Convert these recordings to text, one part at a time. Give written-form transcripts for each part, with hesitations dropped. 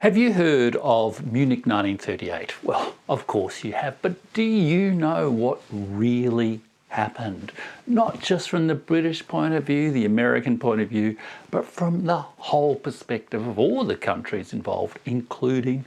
Have you heard of Munich 1938? Well, of course you have, but do you know what really happened? Not just from the British point of view, the American point of view, but from the whole perspective of all the countries involved, including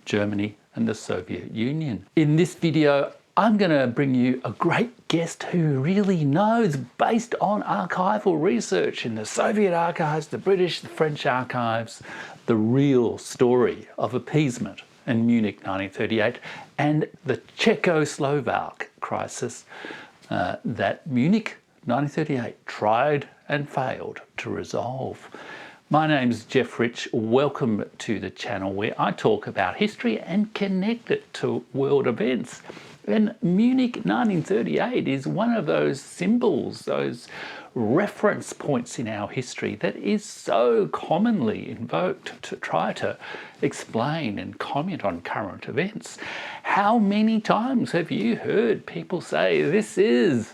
Germany and the Soviet Union. In this video, I'm going to bring you a great guest who really knows, based on archival research in the Soviet archives, the British, the French archives, the real story of appeasement in Munich 1938 and the Czechoslovak crisis that Munich 1938 tried and failed to resolve. My name's Jeff Rich. Welcome to the channel where I talk about history and connect it to world events. And Munich 1938 is one of those symbols, those reference points in our history that is so commonly invoked to try to explain and comment on current events. How many times have you heard people say, this is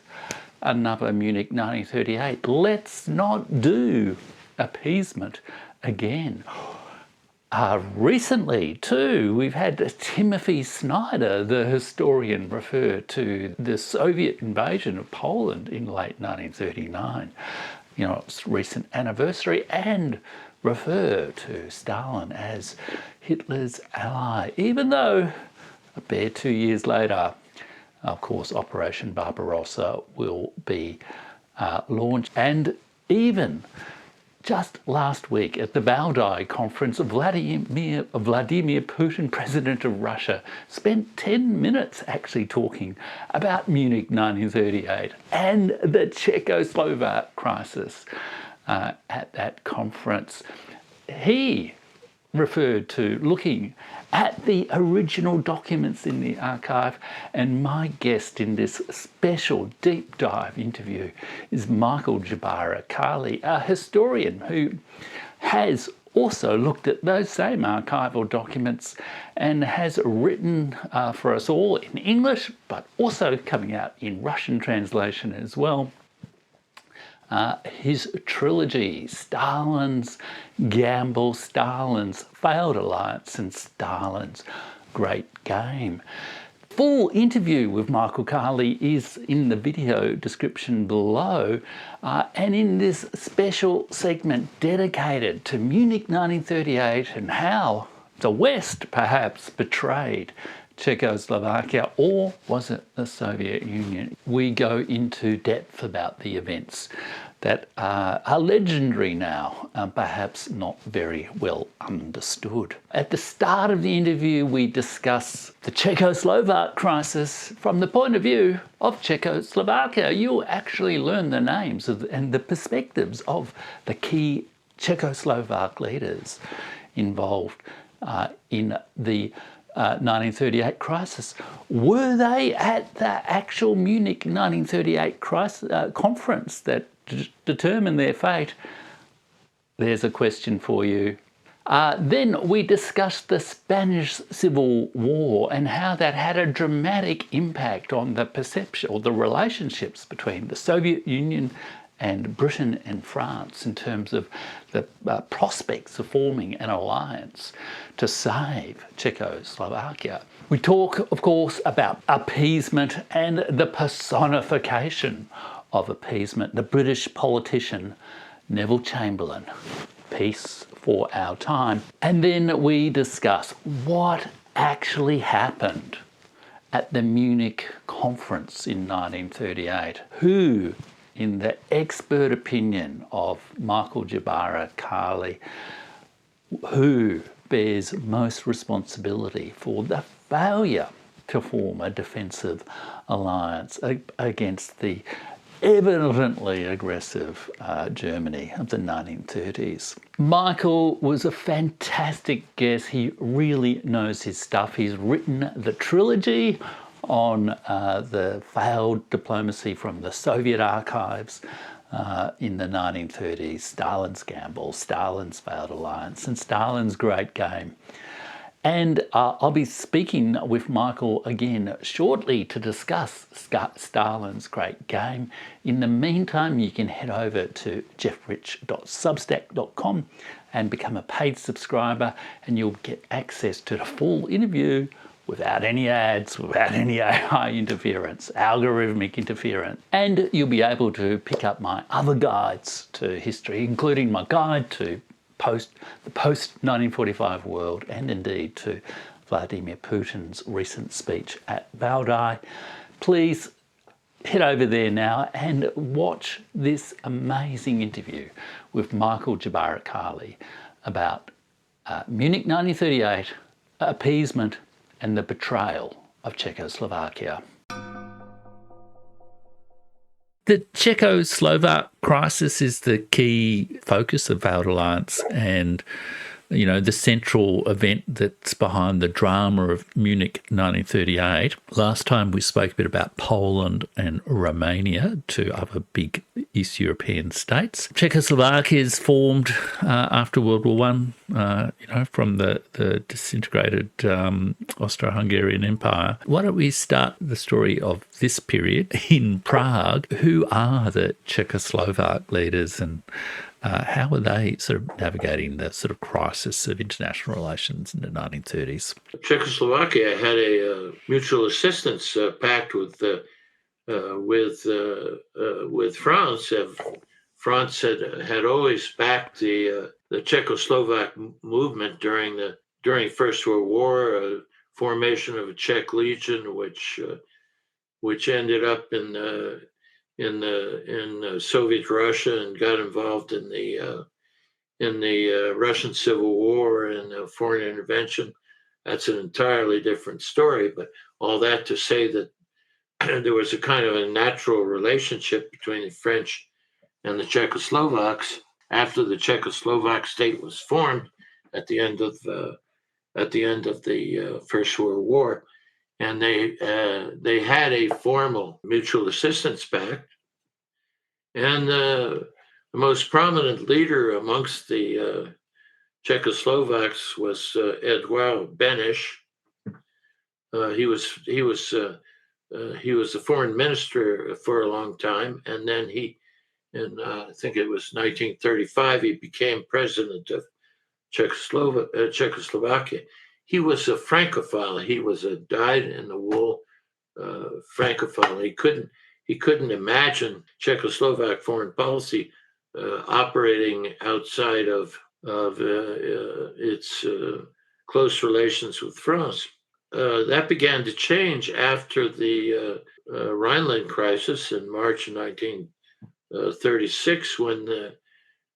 another Munich 1938, let's not do appeasement again? Recently too, we've had Timothy Snyder, the historian, refer to the Soviet invasion of Poland in late 1939, its recent anniversary, and refer to Stalin as Hitler's ally, even though a bare 2 years later, of course, Operation Barbarossa will be launched. And even just last week at the Valdai conference, Vladimir Putin, president of Russia, spent 10 minutes actually talking about Munich 1938 and the Czechoslovak crisis at that conference. He referred to looking at the original documents in the archive, and my guest in this special deep dive interview is Michael J, Carley, a historian who has also looked at those same archival documents and has written for us all in English, but also coming out in Russian translation as well, his trilogy, Stalin's Gamble, Stalin's Failed Alliance, and Stalin's Great Game. Full interview with Michael Carley is in the video description below, and in this special segment dedicated to Munich 1938 and how the West perhaps betrayed Czechoslovakia, or was it the Soviet Union? We go into depth about the events that are legendary now, perhaps not very well understood. At the start of the interview, we discuss the Czechoslovak crisis from the point of view of Czechoslovakia. You'll actually learn the names and the perspectives of the key Czechoslovak leaders involved in the 1938 crisis. Were they at the actual Munich 1938 conference that determined their fate? There's a question for you. Then we discussed the Spanish Civil War and how that had a dramatic impact on the perception or the relationships between the Soviet Union and Britain and France in terms of the prospects of forming an alliance to save Czechoslovakia. We talk, of course, about appeasement and the personification of appeasement, the British politician Neville Chamberlain. Peace for our time. And then we discuss what actually happened at the Munich conference in 1938. Who, in the expert opinion of Michael J, Carley, who bears most responsibility for the failure to form a defensive alliance against the evidently aggressive Germany of the 1930s. Michael was a fantastic guest. He really knows his stuff. He's written the trilogy on the failed diplomacy from the Soviet archives in the 1930s, Stalin's Gamble, Stalin's Failed Alliance, and Stalin's Great Game. And I'll be speaking with Michael again shortly to discuss Stalin's Great Game. In the meantime, you can head over to jeffrich.substack.com and become a paid subscriber, and you'll get access to the full interview without any ads, without any AI interference, algorithmic interference. And you'll be able to pick up my other guides to history, including my guide to the post-1945 world, and indeed to Vladimir Putin's recent speech at Valdai. Please head over there now and watch this amazing interview with Michael J. Carley about Munich 1938, appeasement, and the betrayal of Czechoslovakia. The Czechoslovak Crisis is the key focus of Vald Alliance, and the central event that's behind the drama of Munich 1938. Last time we spoke a bit about Poland and Romania, two other big East European states. Czechoslovakia is formed after World War I, from the disintegrated Austro-Hungarian Empire. Why don't we start the story of this period in Prague? Who are the Czechoslovak leaders, and how were they sort of navigating the sort of crisis of international relations in the 1930s? Czechoslovakia had a mutual assistance pact with France. France had always backed the Czechoslovak movement during First World War, formation of a Czech Legion, which ended up in Soviet Russia and got involved in the Russian Civil War and foreign intervention. That's an entirely different story. But all that to say that there was a kind of a natural relationship between the French and the Czechoslovaks after the Czechoslovak state was formed at the end of the First World War. And they had a formal mutual assistance pact, and the most prominent leader amongst the Czechoslovaks was Edouard Beneš. He was the foreign minister for a long time, and then I think it was 1935, he became president of Czechoslovakia. He was a Francophile. He was a dyed-in-the-wool Francophile. He couldn't imagine Czechoslovak foreign policy operating outside of its close relations with France. That began to change after the Rhineland crisis in March 1936, when the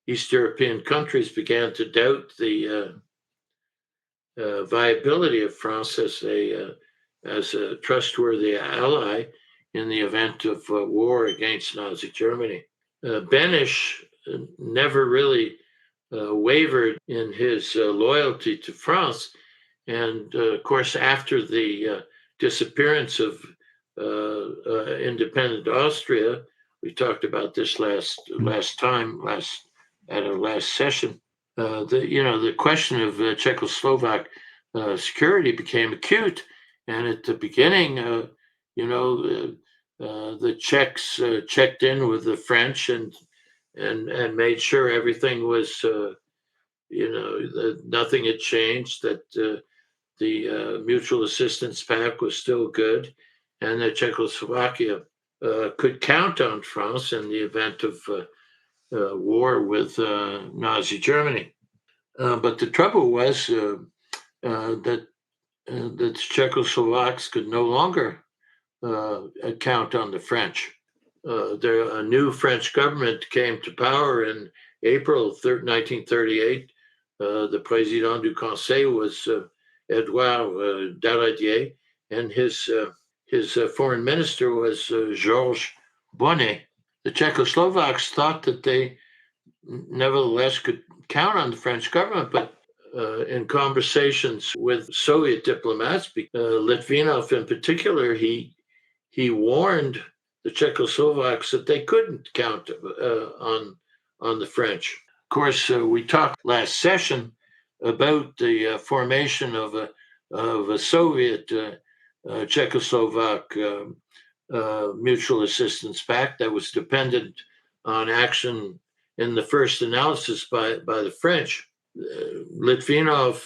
East European countries began to doubt the viability of France as a trustworthy ally in the event of war against Nazi Germany. Beneš never really wavered in his loyalty to France, and of course, after the disappearance of independent Austria, we talked about this last session. The question of Czechoslovak security became acute, and at the beginning, the Czechs checked in with the French and made sure everything was, that nothing had changed, that the mutual assistance pact was still good, and that Czechoslovakia could count on France in the event of war with Nazi Germany. But the trouble was that the Czechoslovaks could no longer count on the French. A new French government came to power in April 1938. The Président du Conseil was Edouard Daladier, and his foreign minister was Georges Bonnet. The Czechoslovaks thought that they nevertheless could count on the French government, but in conversations with Soviet diplomats, Litvinov in particular, he warned the Czechoslovaks that they couldn't count on the French. Of course, we talked last session about the formation of a Soviet Czechoslovak mutual assistance pact that was dependent on action in the first analysis by the French. Litvinov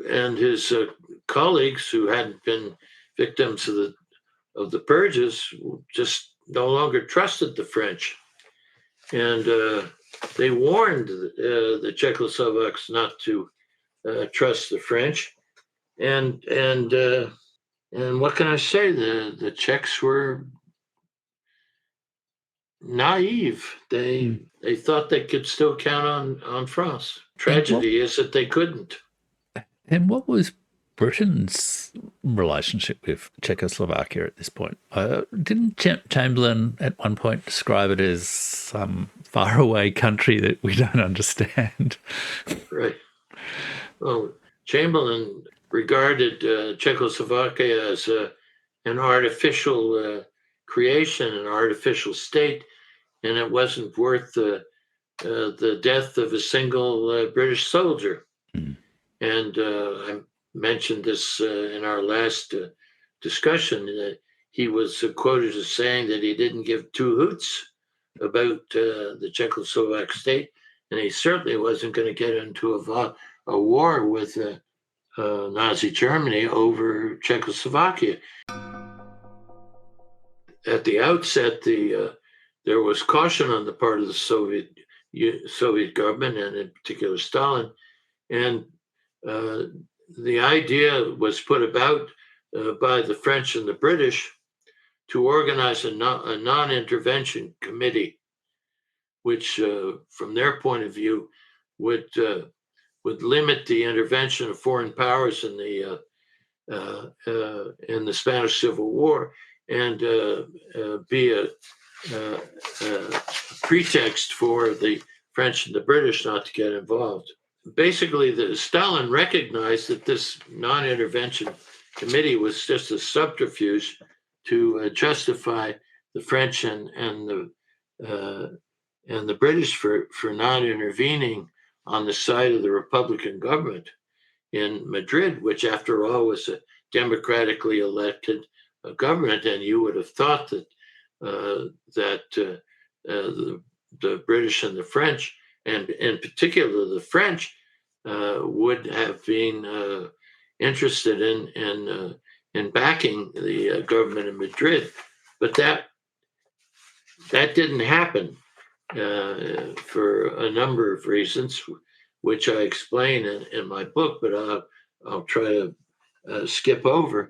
and his colleagues who hadn't been victims of the purges just no longer trusted the French, and they warned the Czechoslovaks not to trust the French, and what can I say? The Czechs were naive. They thought they could still count on France. Tragedy is that they couldn't. And what was Britain's relationship with Czechoslovakia at this point? Didn't Chamberlain at one point describe it as some faraway country that we don't understand? Right. Well, Chamberlain regarded Czechoslovakia as an artificial creation, an artificial state, and it wasn't worth the death of a single British soldier. And I mentioned this in our last discussion, that he was quoted as saying that he didn't give two hoots about the Czechoslovak state, and he certainly wasn't going to get into a war with Nazi Germany over Czechoslovakia. At the outset, there was caution on the part of the Soviet government, and in particular Stalin, and the idea was put about by the French and the British to organize a non-intervention committee, which, from their point of view, would limit the intervention of foreign powers in the Spanish Civil War, and be a pretext for the French and the British not to get involved. Basically, Stalin recognized that this non-intervention committee was just a subterfuge to justify the French and the British for not intervening on the side of the Republican government in Madrid, which, after all, was a democratically elected government. And you would have thought that the British and the French, and in particular the French, would have been interested in backing the government in Madrid, but that didn't happen for a number of reasons, which I explain in my book. But I'll try to skip over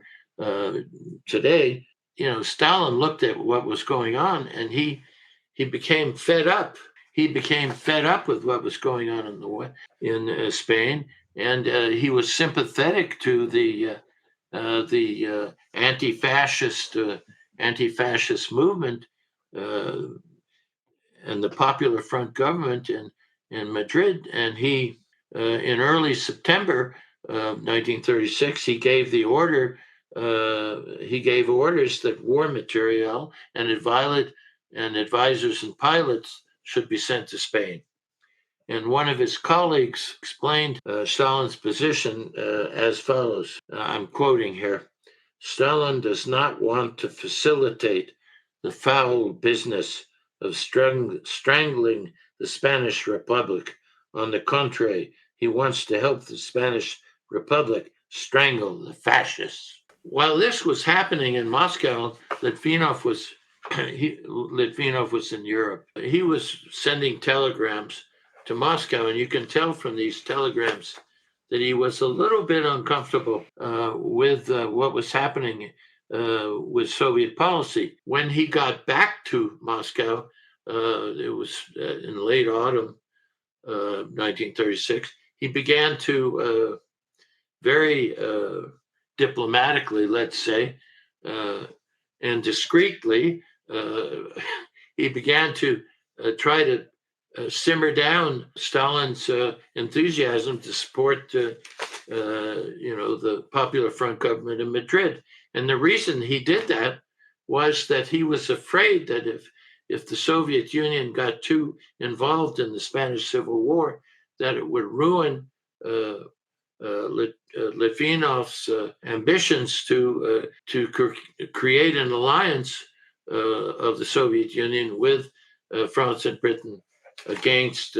today. Stalin looked at what was going on, and he became fed up. He became fed up with what was going on in Spain, and he was sympathetic to the anti-fascist movement and the Popular Front government in Madrid. And he, in early September of 1936, he gave orders that war material and advisors and pilots should be sent to Spain. And one of his colleagues explained Stalin's position as follows. I'm quoting here. Stalin does not want to facilitate the foul business of strangling the Spanish Republic. On the contrary, he wants to help the Spanish Republic strangle the fascists. While this was happening in Moscow, Litvinov was in Europe. He was sending telegrams to Moscow, and you can tell from these telegrams that he was a little bit uncomfortable with what was happening with Soviet policy. When he got back to Moscow, it was in late autumn 1936, he began to very diplomatically, let's say, and discreetly, he began to try to simmer down Stalin's enthusiasm to support, the Popular Front government in Madrid. And the reason he did that was that he was afraid that if the Soviet Union got too involved in the Spanish Civil War, that it would ruin Litvinov's ambitions to create an alliance of the Soviet Union with France and Britain against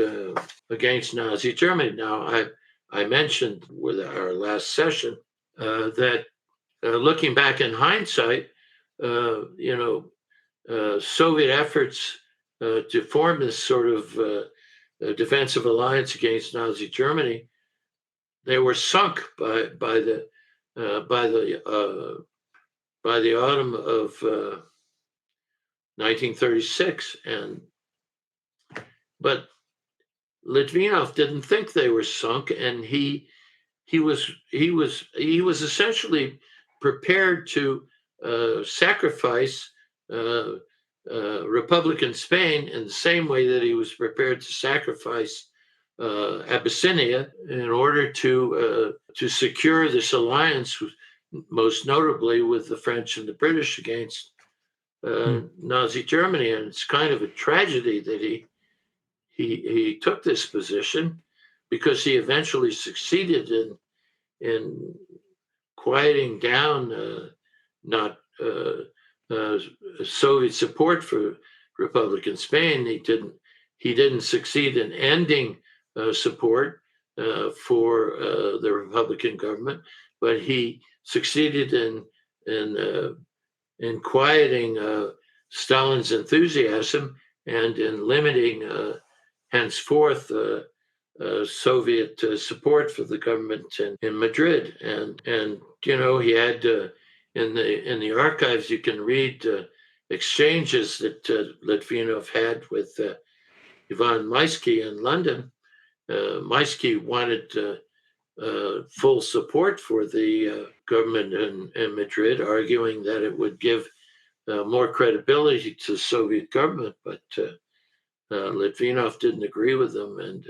Nazi Germany. Now, I mentioned with our last session that looking back in hindsight, Soviet efforts to form this sort of defensive alliance against Nazi Germany, they were sunk by the autumn of 1936, but Litvinov didn't think they were sunk, and he was essentially prepared to sacrifice Republican Spain in the same way that he was prepared to sacrifice Abyssinia in order to secure this alliance, most notably with the French and the British against Nazi Germany. And it's kind of a tragedy that he took this position, because he eventually succeeded in quieting down not Soviet support for Republican Spain. He didn't succeed in ending support for the Republican government, but he succeeded in quieting Stalin's enthusiasm and in limiting henceforth Soviet support for the government in Madrid. And he had in the archives, you can read exchanges that Litvinov had with Ivan Maisky in London. Maisky wanted full support for the government in Madrid, arguing that it would give more credibility to the Soviet government, but Litvinov didn't agree with them and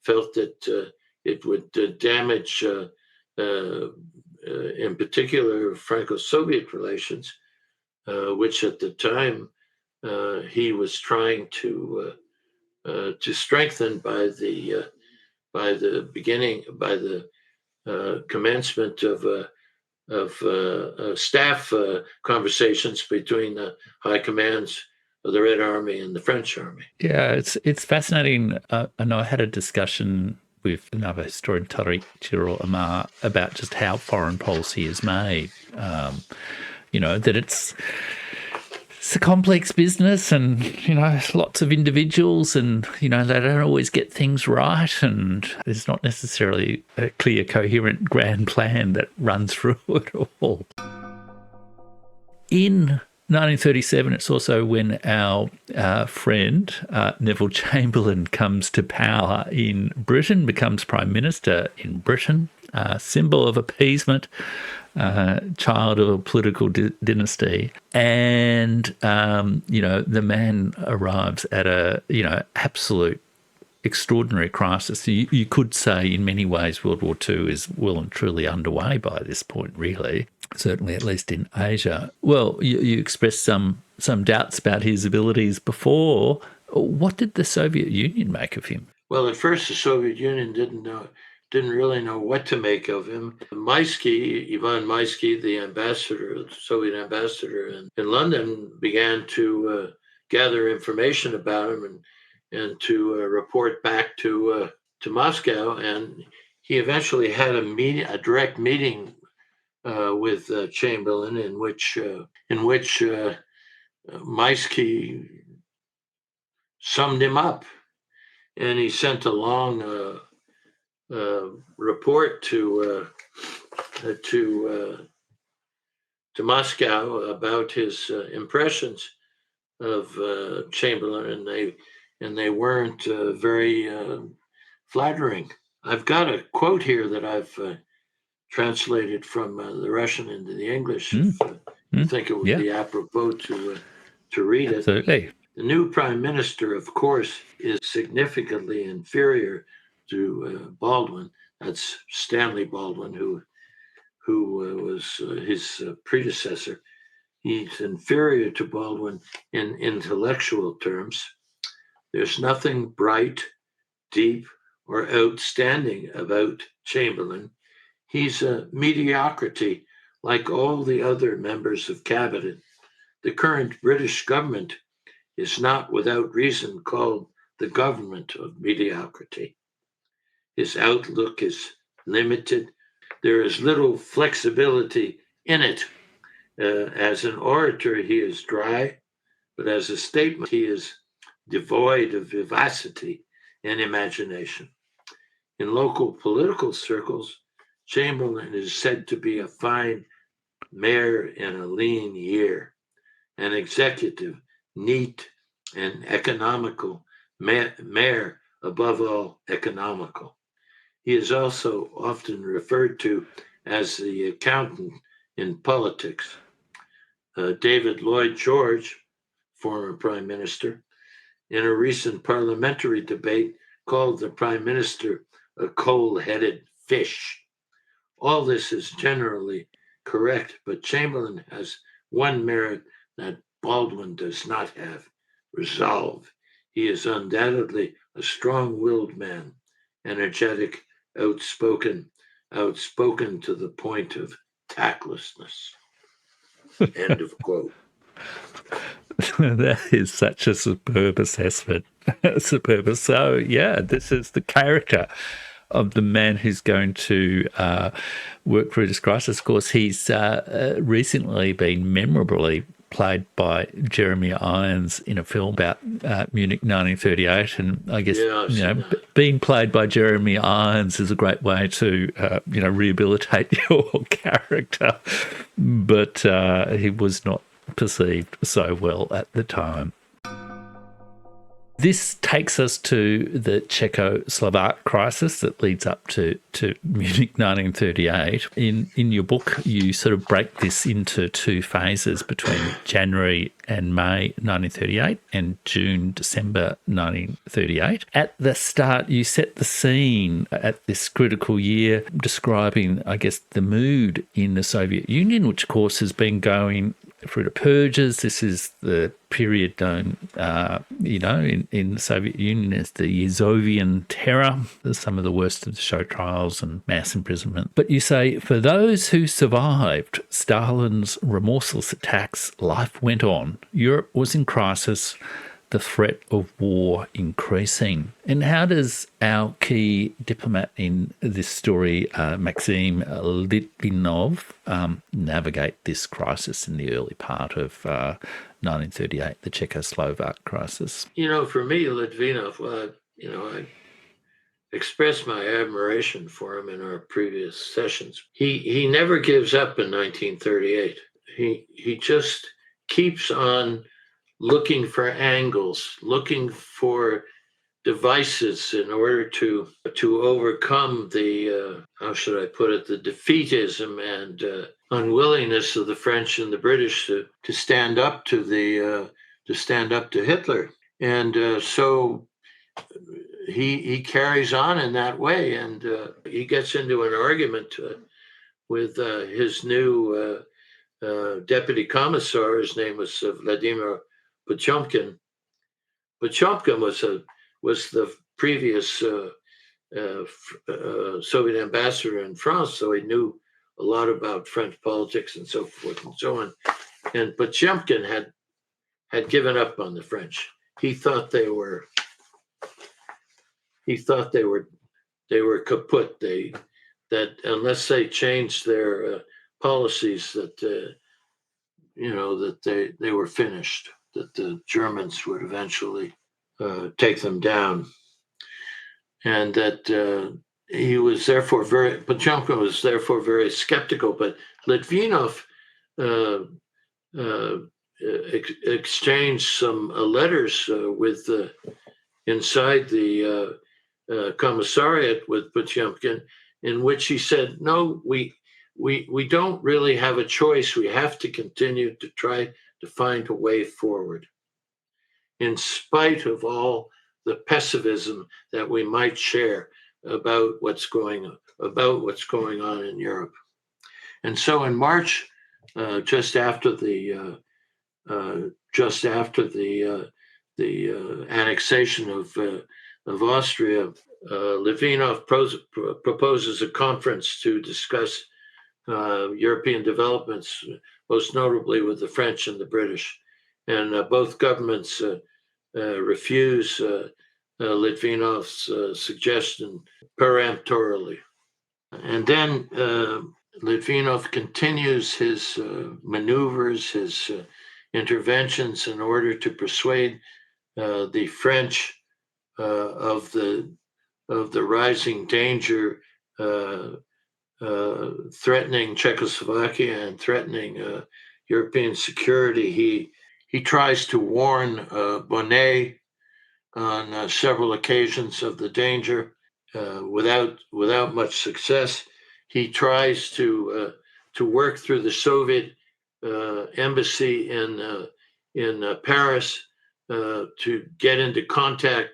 felt that it would damage, in particular, Franco-Soviet relations, which at the time he was trying to strengthen by the commencement of staff conversations between the high commands of the Red Army and the French Army. Yeah, it's fascinating. I know I had a discussion with another historian, Tariq Chirol Amar, about just how foreign policy is made. That it's a complex business, and lots of individuals, and they don't always get things right, and there's not necessarily a clear, coherent, grand plan that runs through it all. In 1937, it's also when our friend Neville Chamberlain comes to power in Britain, becomes Prime Minister in Britain, symbol of appeasement, child of a political dynasty. And, the man arrives at a, absolute extraordinary crisis. You could say in many ways World War II is well and truly underway by this point, really, certainly at least in Asia. Well, you expressed some doubts about his abilities before. What did the Soviet Union make of him? Well, at first the Soviet Union didn't really know what to make of him. Maisky, Ivan Maisky, the Soviet ambassador in London, began to gather information about him and to report back to Moscow. And he eventually had a direct meeting with Chamberlain, in which Maisky summed him up, and he sent a long report to Moscow about his impressions of Chamberlain, and they weren't very flattering. I've got a quote here that I've translated from the Russian into the English. I think it would be apropos to read it. Absolutely. The new prime minister, of course, is significantly inferior to Baldwin. That's Stanley Baldwin, who was his predecessor. He's inferior to Baldwin in intellectual terms. There's nothing bright, deep, or outstanding about Chamberlain. He's a mediocrity like all the other members of cabinet. The current British government is not without reason called the government of mediocrity. His outlook is limited. There is little flexibility in it. As an orator, he is dry, but as a statement, he is devoid of vivacity and imagination. In local political circles, Chamberlain is said to be a fine mayor in a lean year, an executive, neat and economical mayor, above all economical. He is also often referred to as the accountant in politics. David Lloyd George, former prime minister, in a recent parliamentary debate, called the prime minister a coal-headed fish. All this is generally correct, but Chamberlain has one merit that Baldwin does not have: resolve. He is undoubtedly a strong-willed man, energetic, outspoken to the point of tactlessness. End of quote. That is such a superb assessment. Superb. So, yeah, this is the character of the man who's going to work through this crisis. Of course, he's recently been memorably played by Jeremy Irons in a film about Munich 1938, and I guess being played by Jeremy Irons is a great way to rehabilitate your character, but he was not perceived so well at the time. This takes us to the Czechoslovak Crisis that leads up to Munich 1938. In your book, you sort of break this into two phases between January and May 1938 and June-December 1938. At the start, you set the scene at this critical year, describing, I guess, the mood in the Soviet Union, which, of course, has been going through the purges. This is the period known, in the Soviet Union as the Yezovian Terror. There's some of the worst of the show trials and mass imprisonment. But you say, for those who survived Stalin's remorseless attacks, life went on. Europe was in crisis, the threat of war increasing. And how does our key diplomat in this story, Maxim Litvinov, navigate this crisis in the early part of 1938, the Czechoslovak crisis? For me, Litvinov, I expressed my admiration for him in our previous sessions. He never gives up in 1938. He just keeps on looking for angles, looking for devices in order to overcome the the defeatism and unwillingness of the French and the British to stand up to Hitler, and so he carries on in that way, and he gets into an argument with his new deputy commissar. His name was Vladimir Potemkin. Potemkin was the previous Soviet ambassador in France, so he knew a lot about French politics and so forth and so on. And Potemkin had given up on the French. He thought they were kaput. That unless they changed their policies, that they were finished. That the Germans would eventually take them down, and that he was therefore Potemkin was therefore very skeptical. But Litvinov exchanged some letters with inside the commissariat with Potemkin, in which he said, "No, we don't really have a choice. We have to continue to try to find a way forward, in spite of all the pessimism that we might share about what's going on in Europe." And so in March, just after the annexation of Austria, Litvinov proposes a conference to discuss European developments, most notably with the French and the British. And both governments refuse Litvinov's suggestion peremptorily. And then Litvinov continues his maneuvers, his interventions in order to persuade the French of the rising danger threatening Czechoslovakia and threatening European security. He tries to warn Bonnet on several occasions of the danger without much success. He tries to work through the Soviet embassy in Paris to get into contact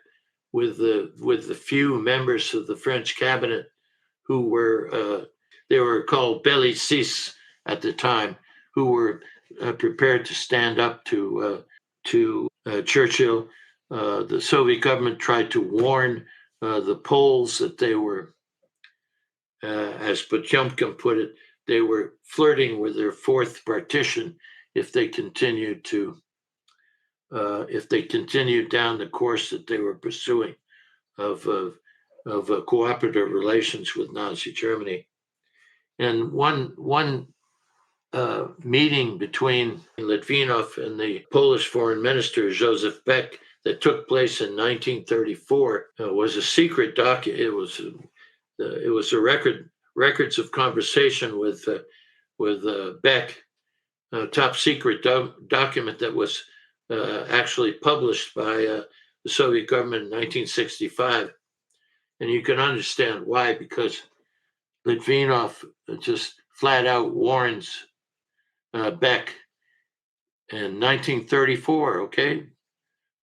with the few members of the French cabinet who were they were called bellicistes at the time, who were prepared to stand up to Churchill. The Soviet government tried to warn the Poles that they were, as Potemkin put it, they were flirting with their fourth partition if they continued down the course that they were pursuing of cooperative relations with Nazi Germany. And one meeting between Litvinov and the Polish foreign minister, Joseph Beck, that took place in 1934 was a secret document. It was a records of conversation with Beck, a top secret document that was actually published by the Soviet government in 1965. And you can understand why, because Litvinov just flat out warns Beck in 1934, okay?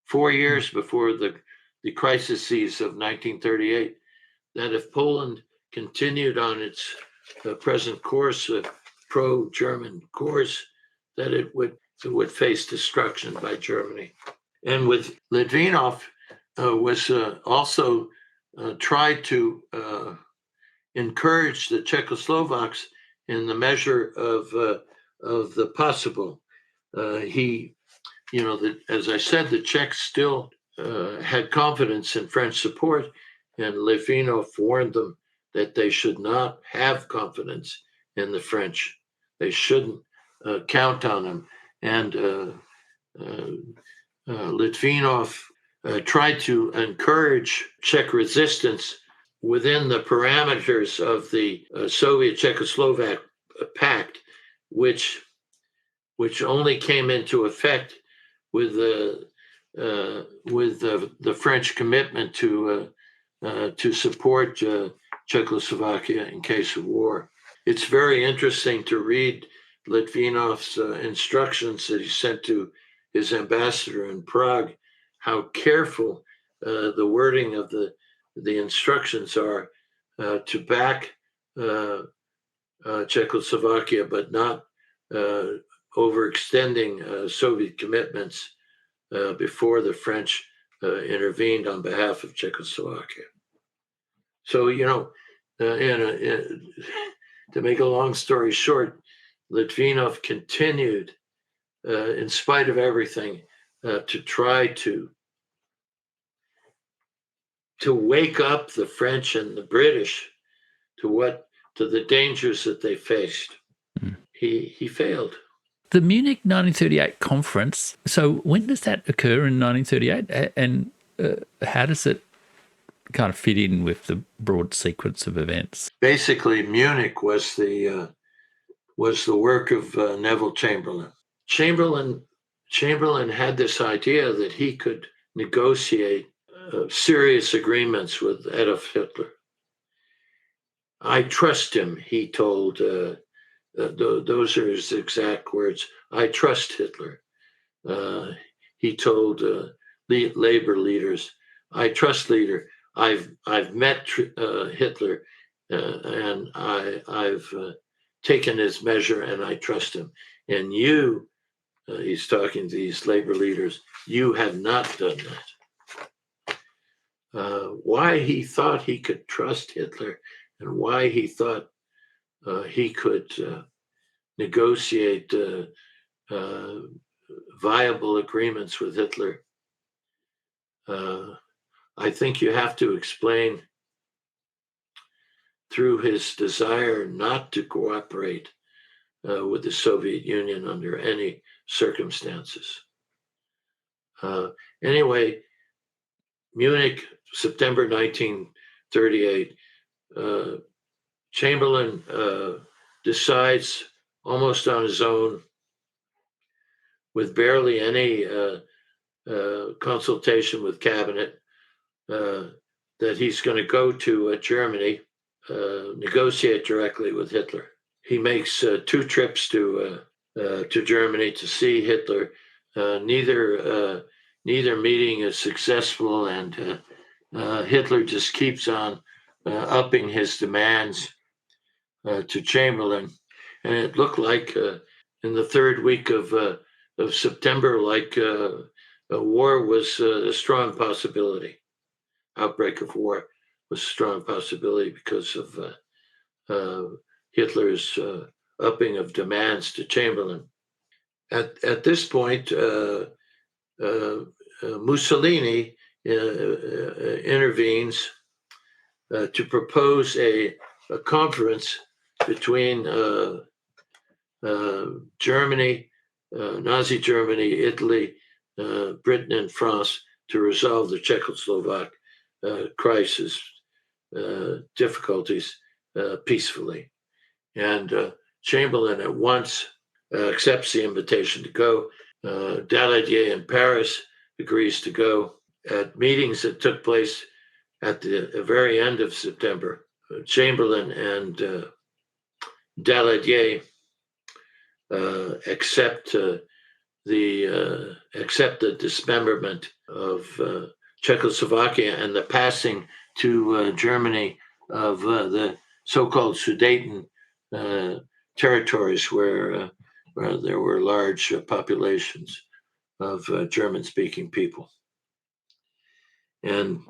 4 years before the crises of 1938, that if Poland continued on its present course, pro-German course, that it would face destruction by Germany. And with Litvinov was also tried to encourage the Czechoslovaks in the measure of the possible. As I said, the Czechs still had confidence in French support, and Litvinov warned them that they should not have confidence in the French. They shouldn't count on them. And Litvinov tried to encourage Czech resistance within the parameters of the Soviet Czechoslovak Pact, which only came into effect with the French commitment to support Czechoslovakia in case of war. It's very interesting to read Litvinov's instructions that he sent to his ambassador in Prague, how careful the wording of the instructions are to back Czechoslovakia, but not overextending Soviet commitments before the French intervened on behalf of Czechoslovakia. So, to make a long story short, Litvinov continued, in spite of everything, to try to wake up the French and the British to the dangers that they faced. He failed. The Munich 1938 conference, so when does that occur in 1938, and how does it kind of fit in with the broad sequence of events? Basically, Munich was the work of Neville Chamberlain. Chamberlain had this idea that he could negotiate serious agreements with Adolf Hitler. I trust him, he told. Those are his exact words. I trust Hitler. He told labor leaders, I trust leader. I've met Hitler, and I've taken his measure, and I trust him. And you, he's talking to these labor leaders, you have not done that. Why he thought he could trust Hitler, and why he thought he could negotiate viable agreements with Hitler, I think you have to explain through his desire not to cooperate with the Soviet Union under any circumstances. Anyway, Munich, September 1938, Chamberlain decides almost on his own, with barely any consultation with cabinet, that he's going to go to Germany, negotiate directly with Hitler. He makes 2 trips to Germany to see Hitler. Neither meeting is successful, and Hitler just keeps on upping his demands to Chamberlain. And it looked like in the 3rd week of September, like a war was a strong possibility. Outbreak of war was a strong possibility because of Hitler's upping of demands to Chamberlain. At this point, Mussolini intervenes to propose a conference between Germany, Nazi Germany, Italy, Britain, and France to resolve the Czechoslovak crisis difficulties peacefully. And Chamberlain at once accepts the invitation to go. Daladier in Paris agrees to go. At meetings that took place at the very end of September, Chamberlain and Daladier accept the dismemberment of Czechoslovakia and the passing to Germany of the so-called Sudeten territories where there were large populations of German-speaking people. And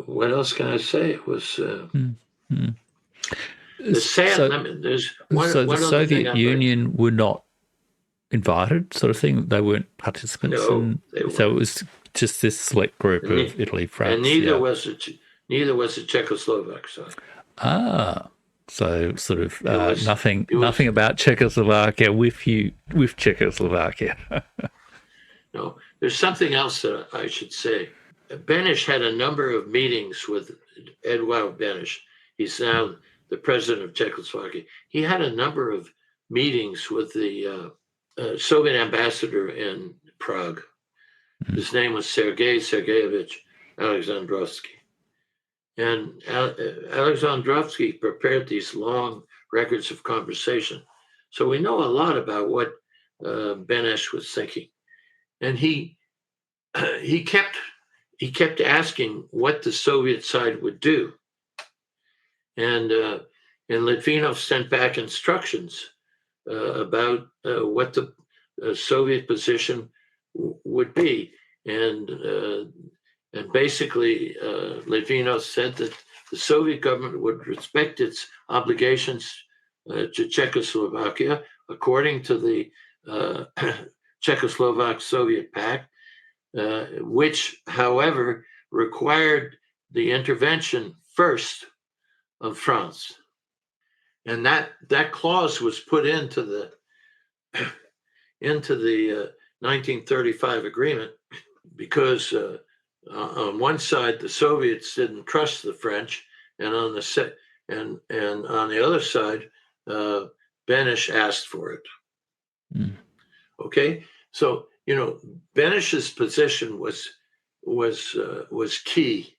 what else can I say? It was the sad. So, There's one so the other Soviet thing Union were not invited, sort of thing. They weren't participants. No, they so it was just this select group of Italy, France, and neither was the Czechoslovak side. So sort of nothing about Czechoslovakia with Czechoslovakia. No, there's something else that I should say. Beneš had a number of meetings with Eduard Beneš. He's now the president of Czechoslovakia. He had a number of meetings with the Soviet ambassador in Prague. His name was Sergei Sergeyevich Alexandrovsky. And Alexandrovsky prepared these long records of conversation. So we know a lot about what Beneš was thinking. And he kept asking what the Soviet side would do. And Litvinov sent back instructions about what the Soviet position would be. And basically, Litvinov said that the Soviet government would respect its obligations to Czechoslovakia according to the Czechoslovak-Soviet Pact, which, however, required the intervention first of France. And that clause was put into the 1935 agreement because on one side the Soviets didn't trust the French, and on the other side, Beneš asked for it. Okay, so Beneš's position was key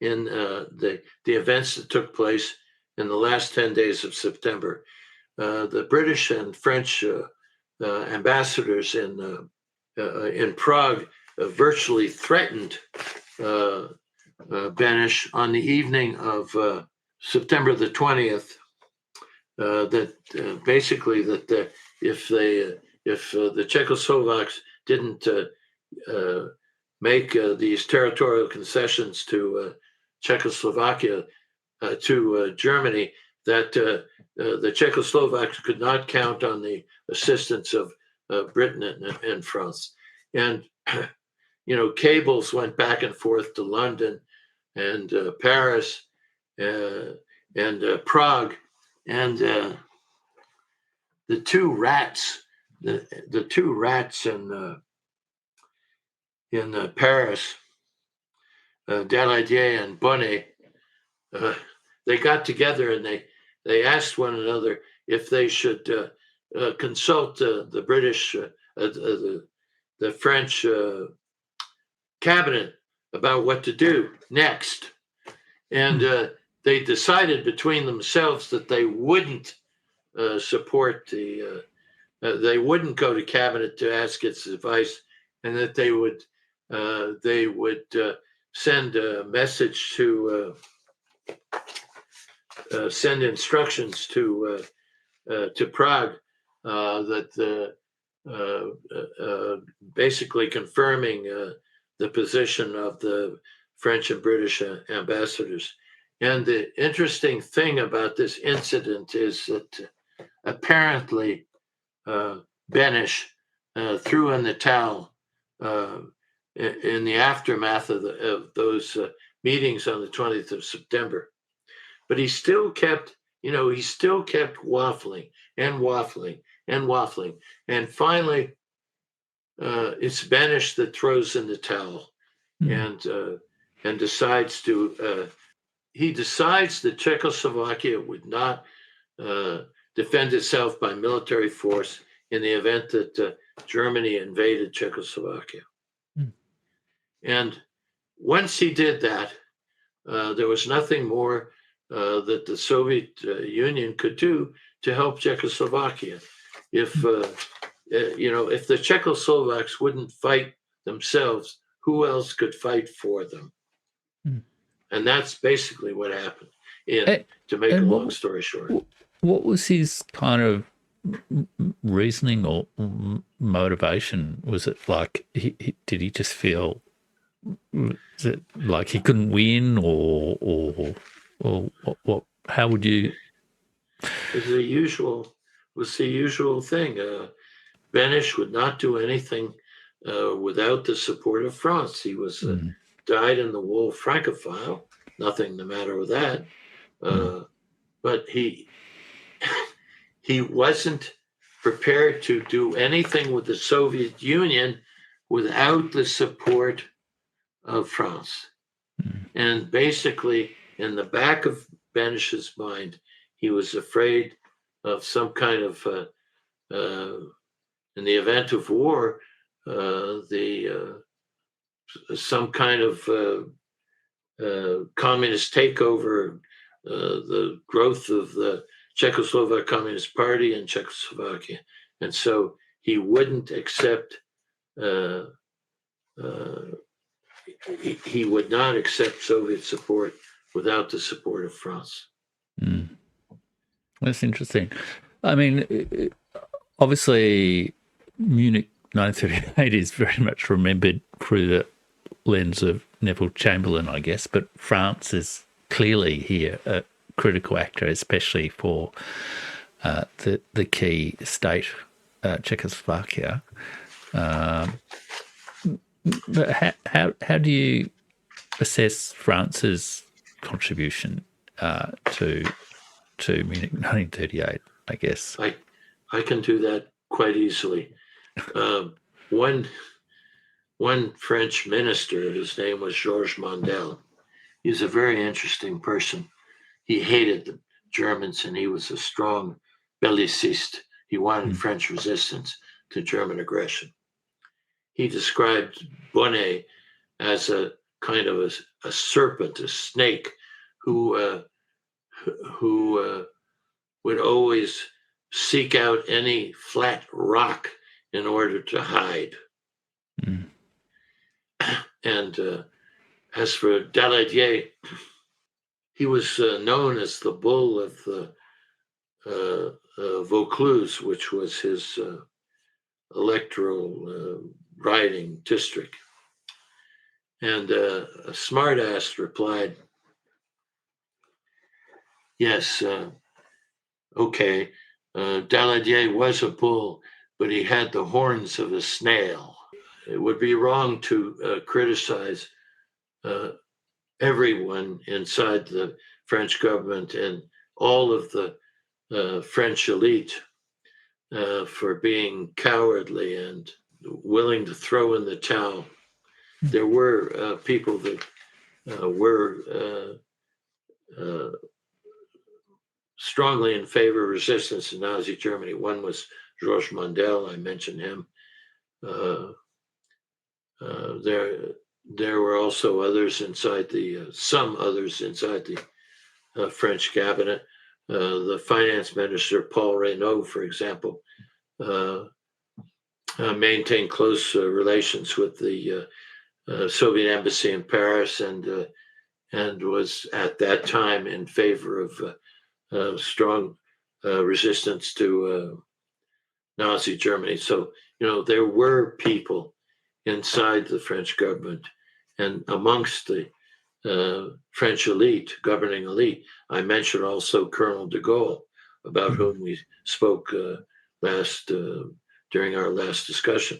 in the events that took place in the last 10 days of September. The British and French ambassadors in Prague virtually threatened Beneš on the evening of September the 20th. That basically if the Czechoslovaks didn't make these territorial concessions to Czechoslovakia, to Germany, that the Czechoslovaks could not count on the assistance of Britain and France. And, cables went back and forth to London and Paris and Prague. And the two rats in Paris, Daladier and Bonnet, they got together and they asked one another if they should consult the British, the French cabinet about what to do next. And they decided between themselves that they wouldn't support they wouldn't go to cabinet to ask its advice, and that they would send a message to send instructions to Prague that basically confirming the position of the French and British ambassadors. And the interesting thing about this incident is that apparently Benish threw in the towel in the aftermath of those meetings on the 20th of September. But he still kept waffling and waffling and waffling. And finally, it's Benish that throws in the towel and decides that Czechoslovakia would not defend itself by military force in the event that Germany invaded Czechoslovakia. And once he did that, there was nothing more that the Soviet Union could do to help Czechoslovakia. If the Czechoslovaks wouldn't fight themselves, who else could fight for them? And that's basically what happened. To make a long story short, what was his kind of reasoning or motivation? Was it like did he just feel? Was it like he couldn't win, or what? How would you? It was the usual thing. Benish would not do anything without the support of France. He was dyed in the wool Francophile. Nothing the matter with that. But he wasn't prepared to do anything with the Soviet Union without the support of France. And basically, in the back of Benish's mind, he was afraid of some kind of, in the event of war, some kind of communist takeover, the growth of the Czechoslovak Communist Party in Czechoslovakia. And so he wouldn't accept, he would not accept Soviet support without the support of France. That's interesting. I mean, obviously, Munich 1938 is very much remembered through the lens of Neville Chamberlain, I guess, but France is clearly here a critical actor, especially for the key state, Czechoslovakia. But how do you assess France's contribution to Munich 1938? I guess I can do that quite easily. One French minister, his name was Georges Mondel. He's a very interesting person. He hated the Germans, and he was a strong belliciste. He wanted French resistance to German aggression. He described Bonnet as a kind of a serpent, a snake, who would always seek out any flat rock in order to hide. And as for Daladier, he was known as the bull of Vaucluse, which was his electoral riding district. And a smartass replied, yes, okay, Daladier was a bull, but he had the horns of a snail. it would be wrong to criticize everyone inside the French government and all of the French elite for being cowardly and willing to throw in the towel. There were people that were strongly in favor of resistance in Nazi Germany. One was Georges Mondel, I mentioned him. There were also others inside some others inside the French cabinet. The finance minister, Paul Reynaud, for example, maintained close relations with the Soviet embassy in Paris and was at that time in favor of strong resistance to Nazi Germany. So, there were people inside the French government and amongst the French elite, governing elite. I mentioned also Colonel de Gaulle, about whom we spoke during our last discussion.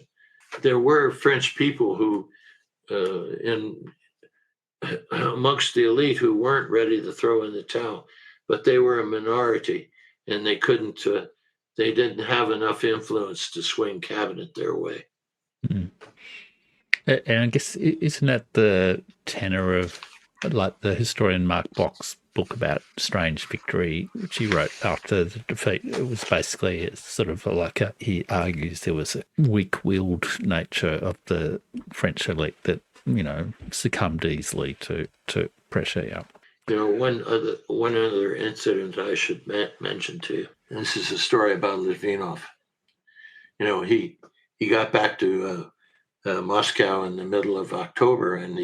There were French people who, amongst the elite, who weren't ready to throw in the towel, but they were a minority, and they couldn't. They didn't have enough influence to swing cabinet their way. Mm. And I guess, isn't that the tenor of, like, the historian Mark Bock's book about Strange Victory, which he wrote after the defeat? It was basically sort of like he argues there was a weak-willed nature of the French elite that, succumbed easily to pressure. Yeah. One other incident I should mention to you. And this is a story about Litvinov. He got back to Moscow in the middle of October, and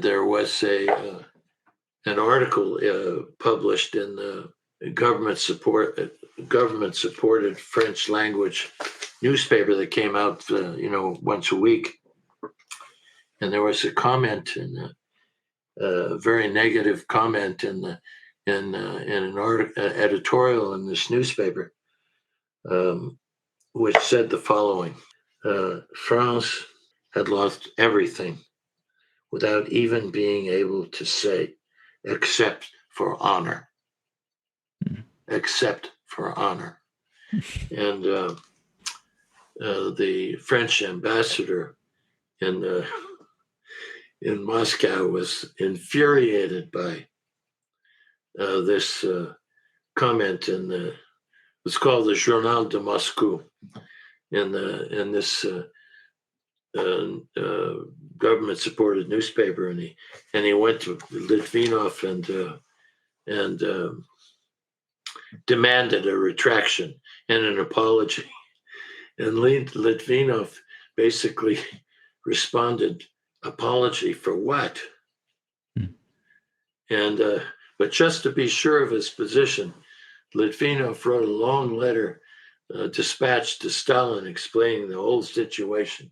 there was an article published in the government supported French language newspaper that came out once a week, and there was a comment a very negative comment in an editorial in this newspaper, which said the following: France had lost everything without even being able to say, except for honor. Except for honor. And the French ambassador in Moscow was infuriated by this comment it's called the Journal de Moscou, in this government-supported newspaper, and he went to Litvinov and demanded a retraction and an apology. And Litvinov basically responded, "Apology for what?" And but just to be sure of his position, Litvinov wrote a long letter dispatched to Stalin explaining the whole situation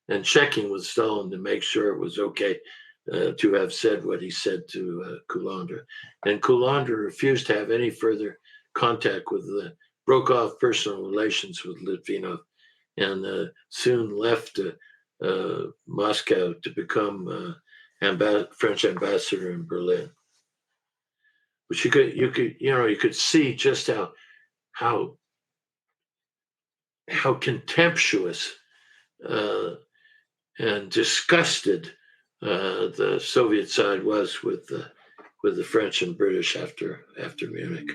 and checking with Stalin to make sure it was okay to have said what he said to Kullander. And Kullander refused to have any further contact with broke off personal relations with Litvinov, and soon left Moscow to become French ambassador in Berlin. But you could see just how contemptuous and disgusted the Soviet side was with the French and British after Munich.